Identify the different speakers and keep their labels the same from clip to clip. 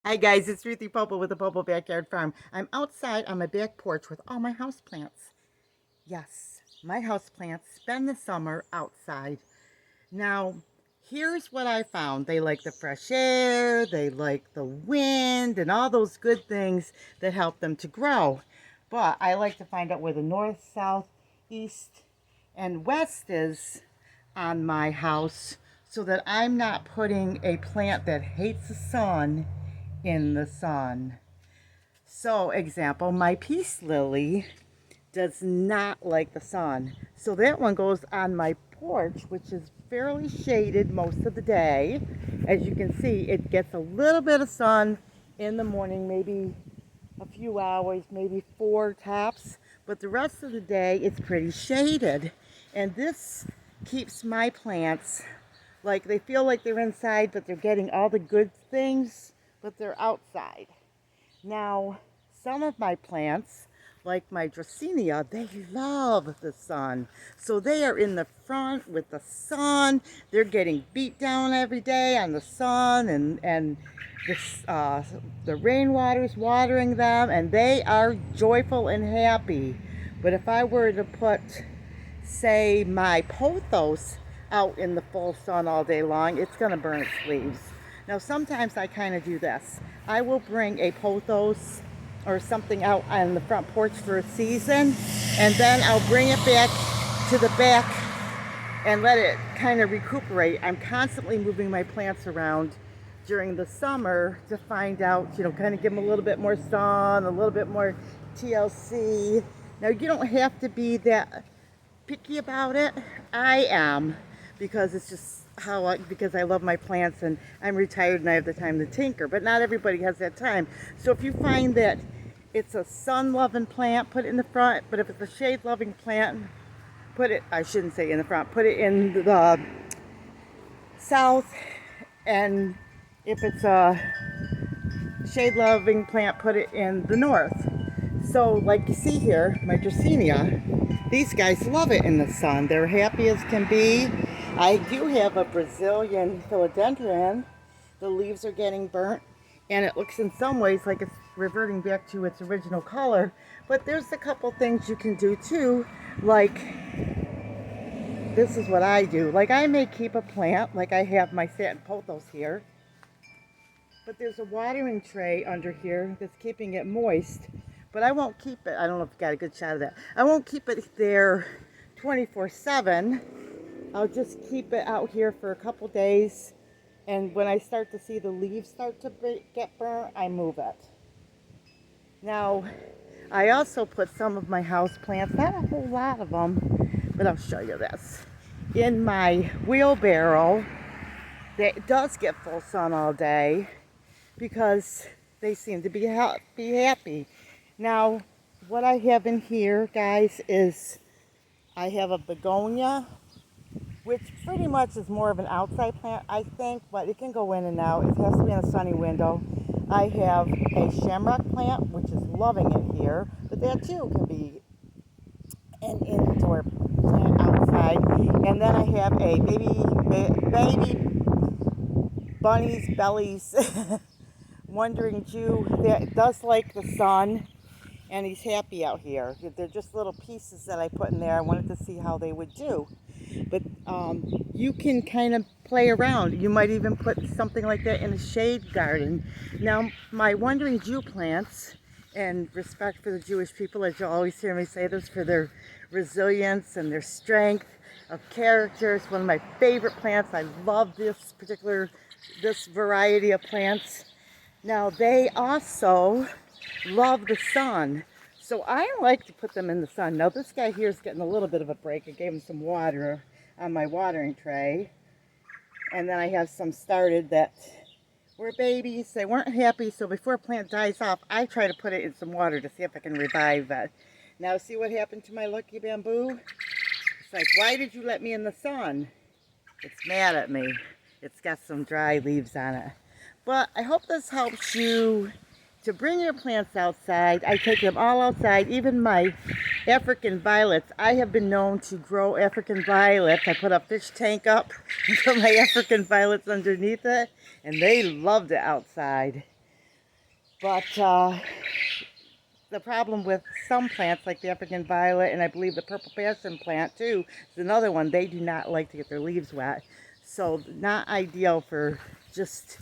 Speaker 1: Hi guys, it's Ruthie Popo with the Popo Backyard Farm. I'm outside on my back porch with all my houseplants. Yes, my houseplants spend the summer outside. Now, here's what I found. They like the fresh air, they like the wind, and all those good things that help them to grow. But I like to find out where the north, south, east, and west is on my house so that I'm not putting a plant that hates the sun in the sun. So, example, my peace lily does not like the sun. So that one goes on my porch, which is fairly shaded most of the day. As you can see, it gets a little bit of sun in the morning, maybe a few hours, maybe four tops. But the rest of the day, it's pretty shaded. And this keeps my plants like they feel like they're inside, but they're getting all the good things, but they're outside. Now, some of my plants, like my Dracaena, they love the sun. So they are in the front with the sun. They're getting beat down every day on the sun and the rainwater's watering them, and they are joyful and happy. But if I were to put, say, my pothos out in the full sun all day long, it's going to burn its leaves. Now, sometimes I kind of do this. I will bring a pothos or something out on the front porch for a season, and then I'll bring it back to the back and let it kind of recuperate. I'm constantly moving my plants around during the summer to find out, kind of give them a little bit more sun, a little bit more TLC. Now, you don't have to be that picky about it. I am, because it's just because I love my plants and I'm retired and I have the time to tinker, but not everybody has that time. So if you find that it's a sun-loving plant, put it in the front, but if it's a shade-loving plant, I shouldn't say in the front, put it in the south, and if it's a shade-loving plant, put it in the north. So like you see here, my Dracaena, these guys love it in the sun. They're happy as can be. I do have a Brazilian philodendron. The leaves are getting burnt, and it looks in some ways like it's reverting back to its original color. But there's a couple things you can do too, like this is what I do. Like I may keep a plant, like I have my satin pothos here, but there's a watering tray under here that's keeping it moist. But I won't keep it. I don't know if you got a good shot of that. I won't keep it there 24/7. I'll just keep it out here for a couple days. And when I start to see the leaves start to get burnt, I move it. Now, I also put some of my house plants, not a whole lot of them, but I'll show you this, in my wheelbarrow that does get full sun all day because they seem to be happy. Now, what I have in here, guys, is I have a begonia, which pretty much is more of an outside plant, I think, but it can go in and out. It has to be in a sunny window. I have a shamrock plant, which is loving it here, but that too can be an indoor plant outside. And then I have a baby bunnies bellies wandering Jew that does like the sun, and he's happy out here. They're just little pieces that I put in there. I wanted to see how they would do. But you can kind of play around. You might even put something like that in a shade garden. Now, my wandering Jew plants, and respect for the Jewish people, as you'll always hear me say this, for their resilience and their strength of character. It's one of my favorite plants. I love this variety of plants. Now, they also love the sun. So I like to put them in the sun. Now this guy here is getting a little bit of a break. I gave him some water on my watering tray. And then I have some started that were babies. They weren't happy, so before a plant dies off, I try to put it in some water to see if I can revive it. Now see what happened to my lucky bamboo? It's like, why did you let me in the sun? It's mad at me. It's got some dry leaves on it. But I hope this helps you to bring your plants outside. I take them all outside, even my African violets. I have been known to grow African violets. I put a fish tank up and put my African violets underneath it, and they loved it outside. But the problem with some plants, like the African violet, and I believe the purple passion plant too, is another one. They do not like to get their leaves wet. So not ideal for just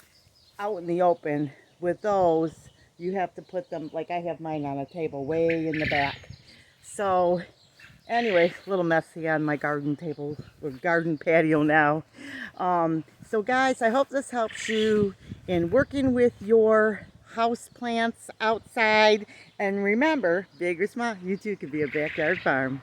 Speaker 1: out in the open. With those, you have to put them, like I have mine on a table way in the back. So anyway, a little messy on my garden table or garden patio now. So guys, I hope this helps you in working with your house plants outside. And remember, big or small, you too could be a backyard farm.